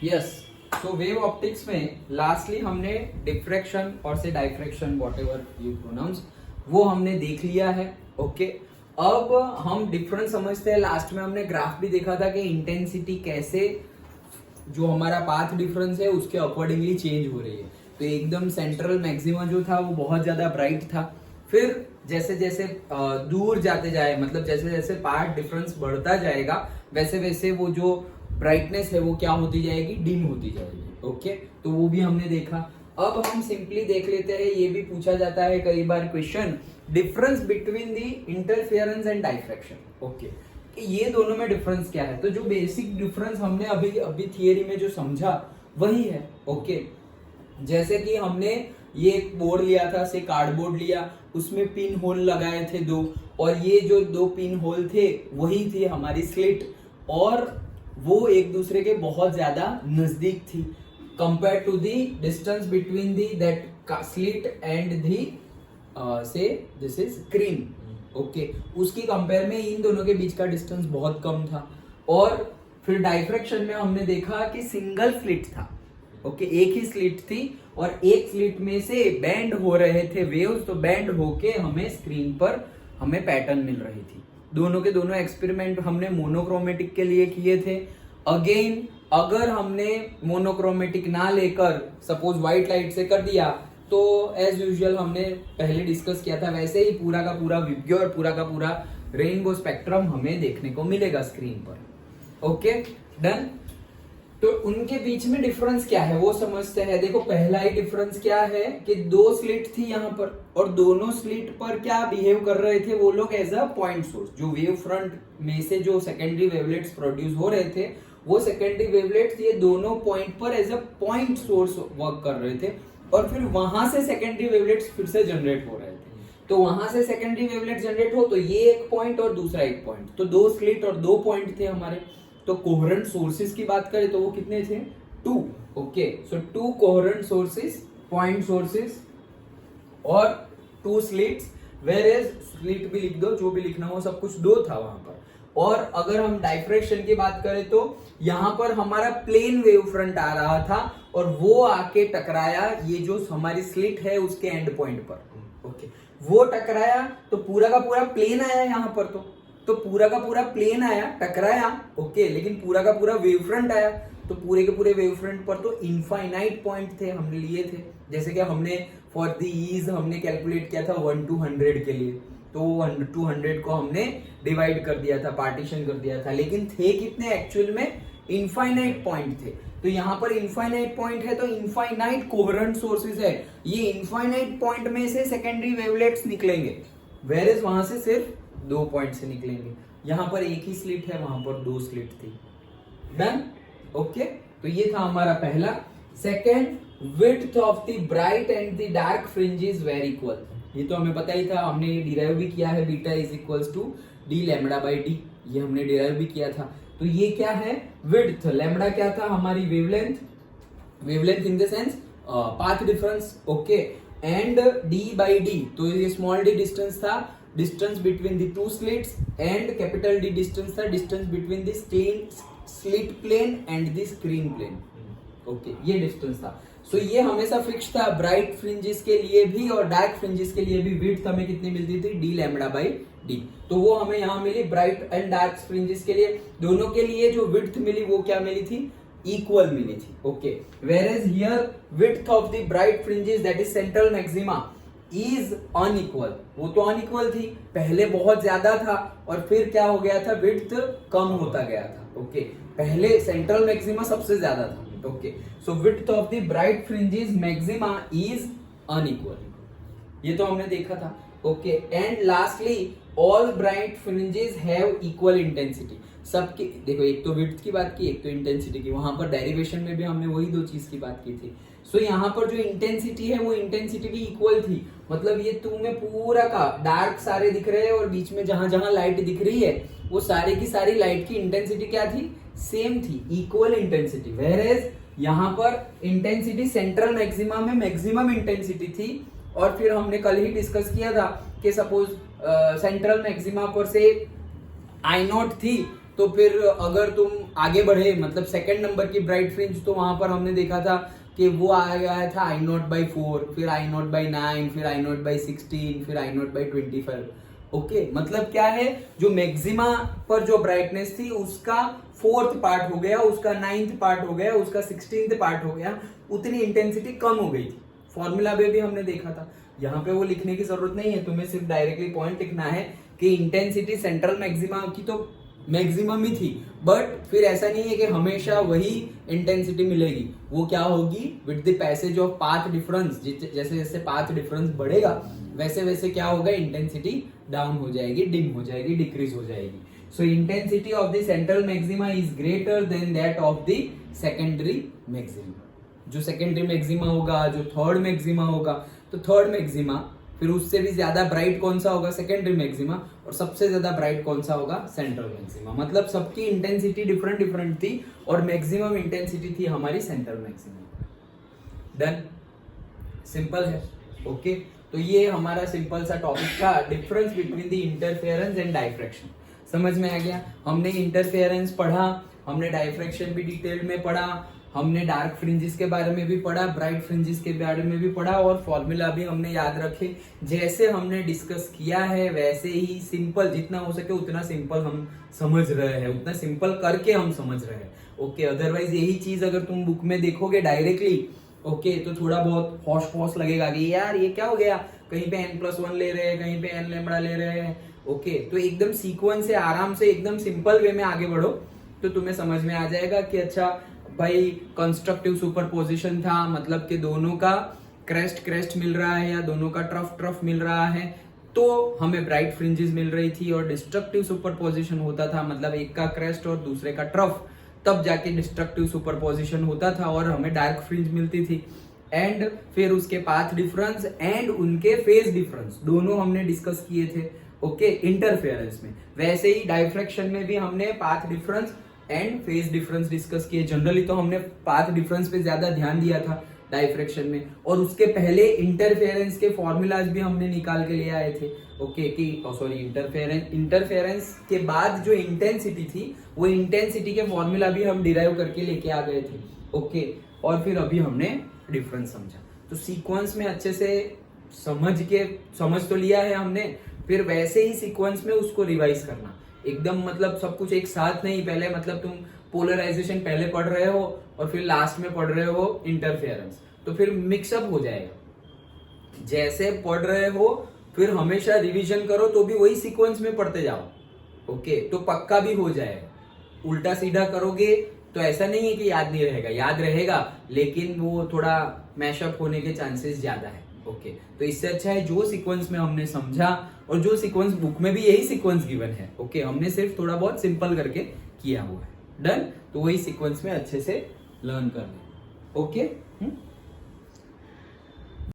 Yes, so wave optics में lastly हमने diffraction और से diffraction whatever you pronounce वो हमने देख लिया है। ओके, अब हम डिफरेंस समझते हैं। लास्ट में हमने ग्राफ भी देखा था कि इंटेंसिटी कैसे जो हमारा पाथ डिफरेंस है उसके अकॉर्डिंगली चेंज हो रही है। तो एकदम सेंट्रल मैक्सिमा जो था वो बहुत ज्यादा ब्राइट था, फिर जैसे जैसे दूर जाते जाए, मतलब जैसे जैसे पाथ डिफरेंस बढ़ता जाएगा वैसे वैसे वो जो ब्राइटनेस है वो क्या होती जाएगी, डिम होती जाएगी। ओके, तो वो भी हमने देखा। अब हम सिंपली देख लेते हैं, ये भी पूछा जाता है कई बार question, difference between the interference and diffraction. Okay, कि ये दोनों में डिफरेंस क्या है। तो जो बेसिक डिफरेंस हमने अभी थियरी में जो समझा वही है। ओके, जैसे कि हमने ये एक बोर्ड लिया था, से कार्डबोर्ड लिया, उसमें पिन होल लगाए थे दो, और ये जो दो पिन होल थे वही थी हमारी स्लिट, और वो एक दूसरे के बहुत ज्यादा नजदीक थी compare to the distance between the that slit and the से दिस इज स्क्रीन। ओके, उसकी कंपेयर में इन दोनों के बीच का डिस्टेंस बहुत कम था। और फिर डाइफ्रैक्शन में हमने देखा कि सिंगल स्लिट था। ओके, एक ही स्लिट थी और एक स्लिट में से बैंड हो रहे थे वेव्स, तो बैंड होके हमें स्क्रीन पर हमें पैटर्न मिल रही थी। दोनों के दोनों एक्सपेरिमेंट हमने मोनोक्रोमेटिक के लिए किए थे। अगेन अगर हमने मोनोक्रोमेटिक ना लेकर सपोज व्हाइट लाइट से कर दिया तो एज यूजुअल हमने पहले डिस्कस किया था वैसे ही पूरा का पूरा विब्ग्यो और पूरा का पूरा रेनबो स्पेक्ट्रम हमें देखने को मिलेगा स्क्रीन पर। Okay, done. तो उनके बीच में डिफरेंस क्या है वो समझते हैं। देखो, पहला ही डिफरेंस क्या है कि दो स्लिट थी यहाँ पर, और दोनों स्लिट पर क्या बिहेव कर रहे थे वो लोग एज अ पॉइंट सोर्स। जो वेव फ्रंट में से जो सेकेंडरी वेवलेट्स प्रोड्यूस हो रहे थे वो सेकेंडरी वेवलेट्स ये दोनों पॉइंट पर as a point source work कर रहे थे, और फिर वहां से सेकेंडरी वेवलेट्स फिर से जनरेट हो रहे थे। तो वहां से सेकेंडरी वेवलेट जनरेट हो तो ये एक पॉइंट और दूसरा एक पॉइंट, तो दो स्लिट और दो पॉइंट थे हमारे। तो कोहेरेंट सोर्सेज की बात करें तो वो कितने थे, 2। ओके, सो 2 कोहेरेंट सोर्सेज, पॉइंट सोर्सेज और 2 स्लिट्स, वेयर एज स्लिट भी लिख दो, जो भी लिखना हो सब कुछ 2 था वहां पर। और अगर हम डाइफ्रैक्शन की बात करें तो यहां पर हमारा प्लेन वेव फ्रंट आ रहा था और वो आके टकराया ये जो हमारी स्लिट है उसके एंड पॉइंट पर। ओके, वो टकराया तो पूरा का पूरा प्लेन आया यहाँ पर, तो पूरा का पूरा प्लेन आया, टकराया। ओके, लेकिन पूरा का पूरा वेव फ्रंट आया, तो पूरे के पूरे वेव फ्रंट पर तो इनफाइनाइट पॉइंट थे हमने लिए थे। जैसे कि हमने फॉर द ईज हमने कैलकुलेट किया था 1 to 100 के लिए, तो 1 to 100 को हमने डिवाइड कर दिया था, पार्टीशन कर दिया था, लेकिन थे कितने एक्चुअल में, इनफाइनाइट पॉइंट थे। तो यहाँ पर इनफाइनाइट पॉइंट है तो इनफाइनाइट कोहेरेंट सोर्सेज है, ये इनफाइनाइट पॉइंट में से सेकेंडरी वेवलेट्स निकलेंगे, वेयर इज वहां से सिर्फ 2 पॉइंट से निकलेंगे। यहां पर एक ही स्लिट है, वहां पर 2 स्लिट थी। डन। ओके, तो ये था हमारा पहला। Second, width of the bright and the dark fringes were equal. ये तो हमें पता ही था, हमने ये डिराइव भी किया है, beta is equals to D lambda by D, ये हमने डिराइव भी किया था। तो ये क्या है, विड्थ, लैम्डा क्या था हमारी wavelength, wavelength in the sense path difference. Okay, and D by D, तो ये स्मॉल डी डिस्टेंस था, distance between the 2 slits, and capital D distance था, distance between the slit plane and the screen plane. Okay, ये distance था। So ये हमेशा fix था, bright fringes के लिए भी और डार्क फ्रिंजेस के लिए भी विड्थ हमें कितनी मिलती थी, डी लैम्डा बाई डी। तो वो हमें यहाँ मिली ब्राइट एंड डार्क फ्रिंजेस के लिए, दोनों के लिए जो विड्थ मिली वो क्या मिली थी, इक्वल मिली थी। Okay, where is here width of the bright fringes that is central maxima is unequal, वो तो अनइक्वल थी, पहले बहुत ज्यादा था और फिर क्या हो गया था, विड्थ कम होता गया था। ओके, पहले सेंट्रल मैक्सिमा सबसे ज्यादा था। Okay, so width of the bright fringes maxima is unequal, ये तो हमने देखा था। Okay, and lastly all bright fringes have equal intensity. सबकी देखो, एक तो विड्थ की बात की, एक तो इंटेंसिटी की, वहां पर डेरिवेशन में भी हमने वही 2 चीज की बात की थी। सो यहाँ पर जो इंटेंसिटी है वो इंटेंसिटी भी इक्वल थी, मतलब ये तुम्हें पूरा का डार्क सारे दिख रहे हैं और बीच में जहां जहां लाइट दिख रही है वो सारी की सारी लाइट की इंटेंसिटी क्या थी, सेम थी, इक्वल इंटेंसिटी। वेयर एज यहाँ पर इंटेंसिटी सेंट्रल मैक्सिमा में मैक्सिमम इंटेंसिटी थी, और फिर हमने कल ही डिस्कस किया था कि सपोज सेंट्रल मैक्सिमा पर से I0 थी तो फिर अगर तुम आगे बढ़े मतलब सेकंड नंबर की ब्राइट फ्रिंज, तो वहां पर हमने देखा था कि वो आ गया था I0/4, फिर I0/9, फिर I0/16, फिर I0/25। ओके, मतलब क्या है, जो मैक्सिमा पर जो ब्राइटनेस थी उसका 4th पार्ट हो गया, उसका 9th पार्ट हो गया, उसका 16th पार्ट हो गया, उतनी इंटेंसिटी कम हो गई थी। फॉर्मूला में भी हमने देखा था। यहाँ पे वो लिखने की जरूरत नहीं है, तुम्हें सिर्फ डायरेक्टली पॉइंट लिखना है कि इंटेंसिटी सेंट्रल मैक्सिमा की तो मैक्सिमम ही थी, बट फिर ऐसा नहीं है कि हमेशा वही इंटेंसिटी मिलेगी। वो क्या होगी, with the passage of path difference, जैसे जैसे पाथ डिफरेंस बढ़ेगा वैसे वैसे क्या होगा, इंटेंसिटी डाउन हो जाएगी, डिम हो जाएगी, डिक्रीज हो जाएगी। सो intensity of the central maxima is greater than that of the secondary maxima. जो सेकेंडरी मैक्सिमा होगा, जो थर्ड मैक्सिमा होगा, तो थर्ड मैक्सिमा फिर उससे भी ज्यादा ब्राइट कौन सा होगा, सेकेंडरी मैक्सिमा, और सबसे ज्यादा ब्राइट कौन सा होगा, सेंट्रल मैक्सिमा। मतलब सबकी इंटेंसिटी डिफरेंट डिफरेंट थी और मैक्सिमम इंटेंसिटी थी हमारी सेंट्रल मैक्सिमा। डन, सिंपल है। ओके, तो ये हमारा सिंपल सा टॉपिक था, difference between the interference and diffraction. समझ में आ गया? हमने इंटरफेरेंस पढ़ा, हमने डाइफ्रैक्शन भी डिटेल में पढ़ा, हमने डार्क फ्रिंजेस के बारे में भी पढ़ा, ब्राइट फ्रिंजेस के बारे में भी पढ़ा, और फॉर्मूला भी हमने याद रखे। जैसे हमने डिस्कस किया है वैसे ही सिंपल, जितना हो सके उतना सिंपल हम समझ रहे हैं, उतना सिंपल करके हम समझ रहे हैं। ओके, अदरवाइज यही चीज अगर तुम बुक में देखोगे डायरेक्टली, ओके, तो थोड़ा बहुत हौश लगेगा कि यार ये क्या हो गया, कहीं पे n+1 ले रहे हैं, कहीं पे n लैम्बडा ले रहे हैं। ओके, तो एकदम सीक्वेंस से आराम से एकदम सिंपल वे में आगे बढ़ो तो तुम्हें समझ में आ जाएगा कि अच्छा भाई कंस्ट्रक्टिव सुपरपोजिशन था, मतलब कि दोनों का क्रेस्ट मिल रहा है या दोनों का ट्रफ मिल रहा है, तो हमें ब्राइट फ्रिंजेस मिल रही थी। और डिस्ट्रक्टिव सुपरपोजिशन होता था, मतलब एक का क्रेस्ट और दूसरे का ट्रफ, तब जाके डिस्ट्रक्टिव सुपरपोजिशन होता था और हमें डार्क फ्रिंज मिलती थी। एंड फिर उसके पाथ डिफरेंस एंड उनके फेज डिफरेंस दोनों हमने डिस्कस किए थे। ओके, इंटरफेरेंस में। वैसे ही डाइफ्रैक्शन में भी हमने path difference and phase difference discuss किए। जनरली तो हमने पाथ डिफरेंस पे ज्यादा ध्यान दिया था डाइफ्रैक्शन में, और उसके पहले इंटरफेरेंस के फॉर्मूलाज भी हमने निकाल के ले आए थे। ओके, कि सॉरी, इंटरफेरेंस के बाद जो इंटेंसिटी थी वो इंटेंसिटी के फॉर्मूला भी हम डिराइव करके लेके आ गए थे। ओके, और फिर अभी हमने डिफरेंस समझा। तो सीक्वेंस में अच्छे से समझ तो लिया है हमने, फिर वैसे ही सीक्वेंस में उसको रिवाइज करना एकदम, मतलब सब कुछ एक साथ नहीं। पहले मतलब तुम पोलराइजेशन पहले पढ़ रहे हो और फिर लास्ट में पढ़ रहे हो इंटरफेरेंस, तो फिर मिक्सअप हो जाएगा। जैसे पढ़ रहे हो फिर हमेशा रिवीजन करो, तो भी वही सीक्वेंस में पढ़ते जाओ। ओके, तो पक्का भी हो जाएगा। उल्टा सीधा करोगे तो ऐसा नहीं है कि याद नहीं रहेगा, याद रहेगा, लेकिन वो थोड़ा मैशअप होने के चांसेस ज्यादा है। ओके, तो इससे अच्छा है जो सीक्वेंस में हमने समझा, और जो सीक्वेंस बुक में भी यही सीक्वेंस गिवन है। ओके, हमने सिर्फ थोड़ा बहुत सिंपल करके किया हुआ है। डन, तो वही सीक्वेंस में अच्छे से लर्न कर लें। ओके।